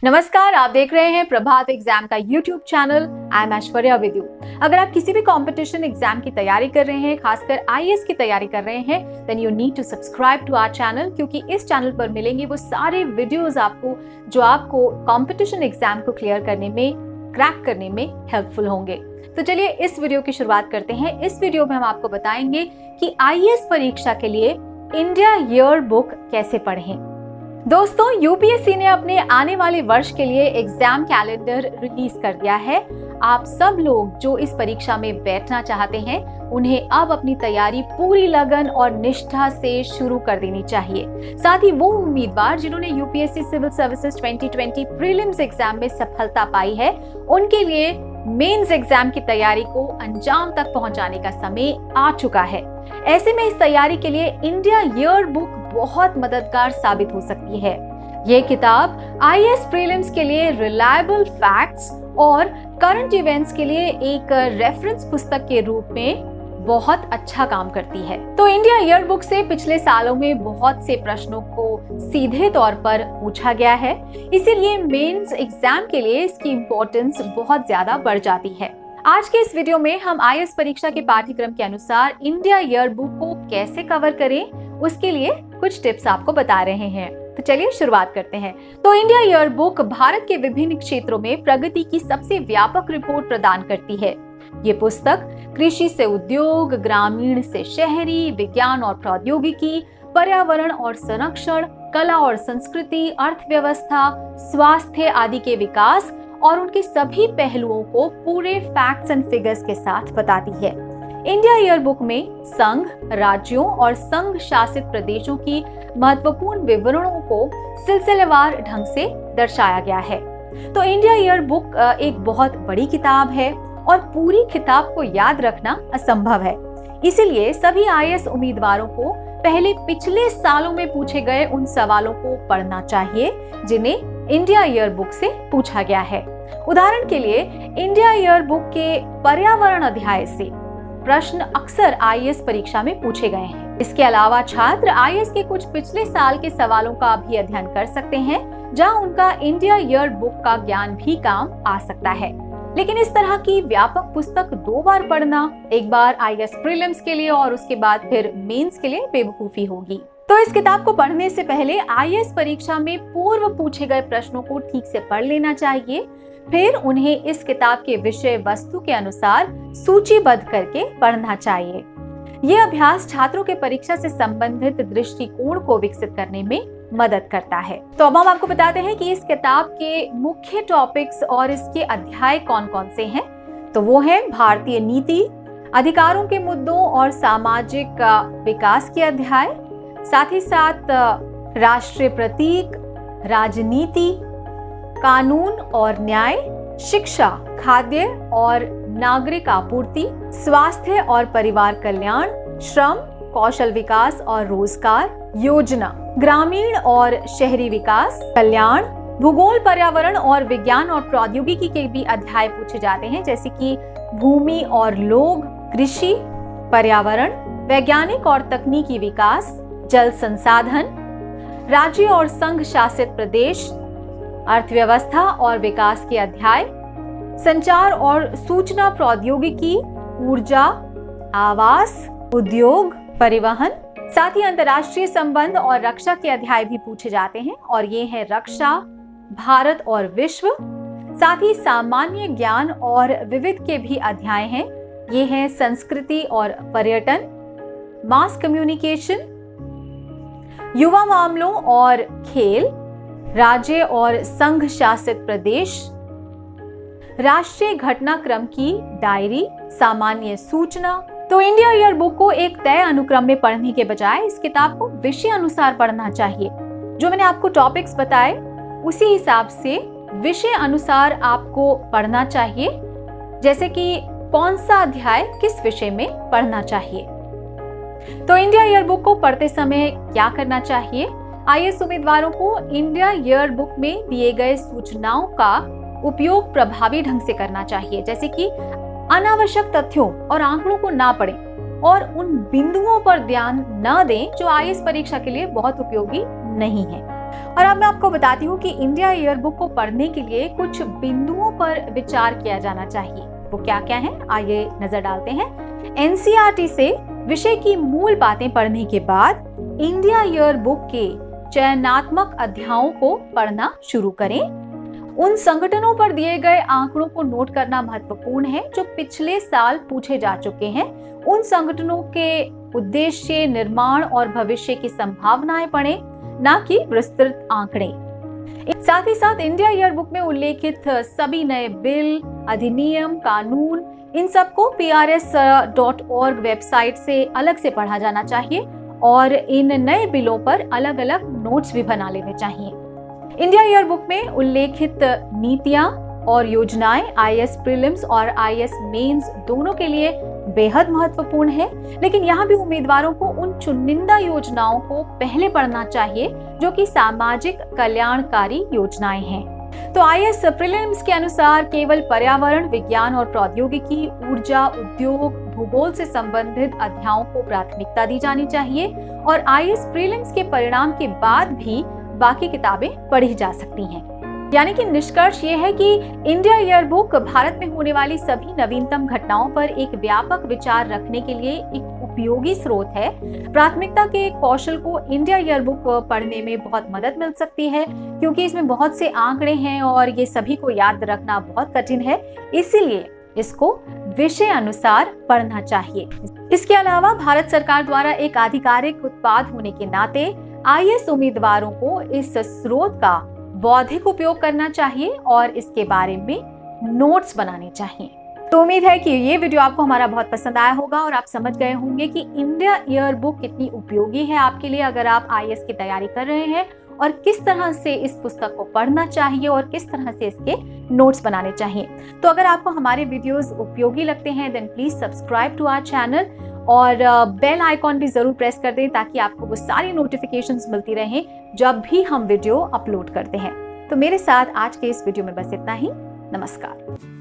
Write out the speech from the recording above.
नमस्कार, आप देख रहे हैं प्रभात एग्जाम का YouTube channel. I am Aishwarya with you. अगर आप किसी भी कंपटीशन एग्जाम की तैयारी कर रहे हैं, खासकर आईएएस की तैयारी कर रहे हैं, then you need to subscribe to our channel, क्योंकि इस चैनल पर मिलेंगे वो सारे वीडियोस आपको जो आपको कंपटीशन एग्जाम को क्लियर करने में, क्रैक करने में हेल्पफुल होंगे। तो चलिए इस वीडियो की शुरुआत करते हैं। इस वीडियो में हम आपको बताएंगे कि आईएएस परीक्षा के लिए इंडिया ईयर बुक कैसे पढ़ें। दोस्तों, यूपीएससी ने अपने आने वाले वर्ष के लिए एग्जाम कैलेंडर रिलीज कर दिया है। आप सब लोग जो इस परीक्षा में बैठना चाहते हैं, उन्हें अब अपनी तैयारी पूरी लगन और निष्ठा से शुरू कर देनी चाहिए। साथ ही वो उम्मीदवार जिन्होंने UPSC civil services 2020 prelims exam में सफलता पाई है, उनके लिए मेंस एग्जाम की तैयारी को अंजाम तक पहुंचाने का समय आ चुका है। ऐसे में इस तैयारी के लिए इंडिया ईयर बुक बहुत मददगार साबित हो सकती है। ये किताब आईएएस प्रीलिम्स के लिए रिलायबल फैक्ट्स और करंट इवेंट्स के लिए एक रेफरेंस पुस्तक के रूप में बहुत अच्छा काम करती है। तो इंडिया ईयर बुक से पिछले सालों में बहुत से प्रश्नों को सीधे तौर पर पूछा गया है, इसीलिए मेंस एग्जाम के लिए इसकी इम्पोर्टेंस बहुत ज्यादा बढ़ जाती है। आज के इस वीडियो में हम आईएएस परीक्षा के पाठ्यक्रम के अनुसार इंडिया ईयर बुक को कैसे कवर करें, उसके लिए कुछ टिप्स आपको बता रहे हैं। तो चलिए शुरुआत करते हैं। तो इंडिया ईयर बुक भारत के विभिन्न क्षेत्रों में प्रगति की सबसे व्यापक रिपोर्ट प्रदान करती है। ये पुस्तक कृषि से उद्योग, ग्रामीण से शहरी, विज्ञान और प्रौद्योगिकी, पर्यावरण और संरक्षण, कला और संस्कृति, अर्थव्यवस्था, स्वास्थ्य आदि के विकास और उनके सभी पहलुओं को पूरे फैक्ट्स एंड फिगर्स के साथ बताती है। इंडिया ईयर बुक में संघ, राज्यों और संघ शासित प्रदेशों की महत्वपूर्ण विवरणों को सिलसिलेवार ढंग से दर्शाया गया है। तो इंडिया ईयर बुक एक बहुत बड़ी किताब है और पूरी किताब को याद रखना असंभव है। इसीलिए सभी आईएएस उम्मीदवारों को पहले पिछले सालों में पूछे गए उन सवालों को पढ़ना चाहिए जिन्हें इंडिया ईयर बुक से पूछा गया है। उदाहरण के लिए इंडिया ईयर बुक के पर्यावरण अध्याय से प्रश्न अक्सर आईएएस परीक्षा में पूछे गए हैं। इसके अलावा छात्र आईएएस के कुछ पिछले साल के सवालों का भी अध्ययन कर सकते हैं, जहां उनका इंडिया ईयर बुक का ज्ञान भी काम आ सकता है। लेकिन इस तरह की व्यापक पुस्तक 2 बार पढ़ना, एक बार आईएएस प्रीलिम्स के लिए और उसके बाद फिर मेंस के लिए, बेवकूफी होगी। तो इस किताब को पढ़ने से पहले आईएएस परीक्षा में पूर्व पूछे गए प्रश्नों को ठीक से पढ़ लेना चाहिए। फिर उन्हें इस किताब के विषय वस्तु के अनुसार सूचीबद्ध करके पढ़ना चाहिए। ये अभ्यास छात्रों के परीक्षा से संबंधित दृष्टिकोण को विकसित करने में मदद करता है। तो अब हम आपको बताते हैं कि इस किताब के मुख्य टॉपिक्स और इसके अध्याय कौन कौन से हैं। तो वो है भारतीय नीति, अधिकारों के मुद्दों और सामाजिक विकास के अध्याय, साथ ही साथ राष्ट्रीय प्रतीक, राजनीति, कानून और न्याय, शिक्षा, खाद्य और नागरिक आपूर्ति, स्वास्थ्य और परिवार कल्याण, श्रम, कौशल विकास और रोजगार, योजना, ग्रामीण और शहरी विकास, कल्याण, भूगोल, पर्यावरण और विज्ञान और प्रौद्योगिकी के भी अध्याय पूछे जाते हैं, जैसे कि भूमि और लोग, कृषि, पर्यावरण, वैज्ञानिक और तकनीकी विकास, जल संसाधन, राज्य और संघ शासित प्रदेश, अर्थव्यवस्था और विकास के अध्याय, संचार और सूचना प्रौद्योगिकी, ऊर्जा, आवास, उद्योग, परिवहन, साथ ही अंतर्राष्ट्रीय संबंध और रक्षा के अध्याय भी पूछे जाते हैं, और ये है रक्षा, भारत और विश्व। साथ ही सामान्य ज्ञान और विविध के भी अध्याय हैं। ये हैं संस्कृति और पर्यटन, मास कम्युनिकेशन, युवा मामलों और खेल, राज्य और संघ शासित प्रदेश, राष्ट्रीय घटनाक्रम की डायरी, सामान्य सूचना। तो इंडिया ईयर बुक को एक तय अनुक्रम में पढ़ने के बजाय इस किताब को विषय अनुसार पढ़ना चाहिए। जो मैंने आपको टॉपिक्स बताए, उसी हिसाब से विषय अनुसार आपको पढ़ना चाहिए, जैसे कि कौन सा अध्याय किस विषय में पढ़ना चाहिए। तो इंडिया ईयर बुक को पढ़ते समय क्या करना चाहिए? आईएएस उम्मीदवारों को इंडिया ईयर बुक में दिए गए सूचनाओं का उपयोग प्रभावी ढंग से करना चाहिए, जैसे कि अनावश्यक तथ्यों और आंकड़ों को ना पढ़ें और उन बिंदुओं पर ध्यान न दें जो आईएएस परीक्षा के लिए बहुत उपयोगी नहीं है। और अब मैं आपको बताती हूँ कि इंडिया ईयरबुक को पढ़ने के लिए कुछ बिंदुओं पर विचार किया जाना चाहिए। वो क्या क्या है, आइए नजर डालते हैं। एनसीईआरटी से विषय की मूल बातें पढ़ने के बाद इंडिया ईयरबुक के चयनात्मक अध्यायों को पढ़ना शुरू करें। उन संगठनों पर दिए गए आंकड़ों को नोट करना महत्वपूर्ण है जो पिछले साल पूछे जा चुके हैं। उन संगठनों के उद्देश्य, निर्माण और भविष्य की संभावनाएं पढ़ें, ना कि विस्तृत आंकड़े। साथ ही साथ इंडिया ईयरबुक में उल्लेखित सभी नए बिल, अधिनियम, कानून, इन सबको prs.org वेबसाइट से अलग से पढ़ा जाना चाहिए और इन नए बिलों पर अलग अलग नोट्स भी बना लेने चाहिए। इंडिया ईयरबुक में उल्लेखित नीतियां और योजनाएं आईएएस प्रीलिम्स और आईएएस मेंस दोनों के लिए बेहद महत्वपूर्ण है, लेकिन यहाँ भी उम्मीदवारों को उन चुनिंदा योजनाओं को पहले पढ़ना चाहिए जो कि सामाजिक कल्याणकारी योजनाएं हैं। तो आईएएस प्रीलिम्स के अनुसार केवल पर्यावरण, विज्ञान और प्रौद्योगिकी, ऊर्जा, उद्योग, भूगोल से संबंधित अध्यायों को प्राथमिकता दी जानी चाहिए और आईएएस प्रीलिम्स के परिणाम के बाद भी बाकी किताबें पढ़ी जा सकती हैं। यानी कि निष्कर्ष ये है कि इंडिया ईयरबुक भारत में होने वाली सभी नवीनतम घटनाओं पर एक व्यापक विचार रखने के लिए एक उपयोगी स्रोत है। प्राथमिकता के कौशल को इंडिया ईयरबुक पढ़ने में बहुत मदद मिल सकती है, क्योंकि इसमें बहुत से आंकड़े हैं और ये सभी को याद रखना बहुत कठिन है, इसीलिए इसको विषय अनुसार पढ़ना चाहिए। इसके अलावा भारत सरकार द्वारा एक आधिकारिक उत्पाद होने के नाते आईएएस उम्मीदवारों को इस स्रोत का बौद्धिक उपयोग करना चाहिए और इसके बारे में नोट्स बनाने चाहिए। तो उम्मीद है कि ये वीडियो आपको हमारा बहुत पसंद आया होगा और आप समझ गए होंगे कि इंडिया ईयरबुक कितनी उपयोगी है आपके लिए अगर आप आईएएस की तैयारी कर रहे हैं और किस तरह से इस पुस्तक को पढ़ना चाहिए और किस तरह से इसके नोट्स बनाने चाहिए। तो अगर आपको हमारे वीडियोस उपयोगी लगते हैं then please subscribe to our channel और बेल आइकॉन भी जरूर प्रेस कर दें ताकि आपको वो सारी नोटिफिकेशंस मिलती रहें जब भी हम वीडियो अपलोड करते हैं। तो मेरे साथ आज के इस वीडियो में बस इतना ही। नमस्कार।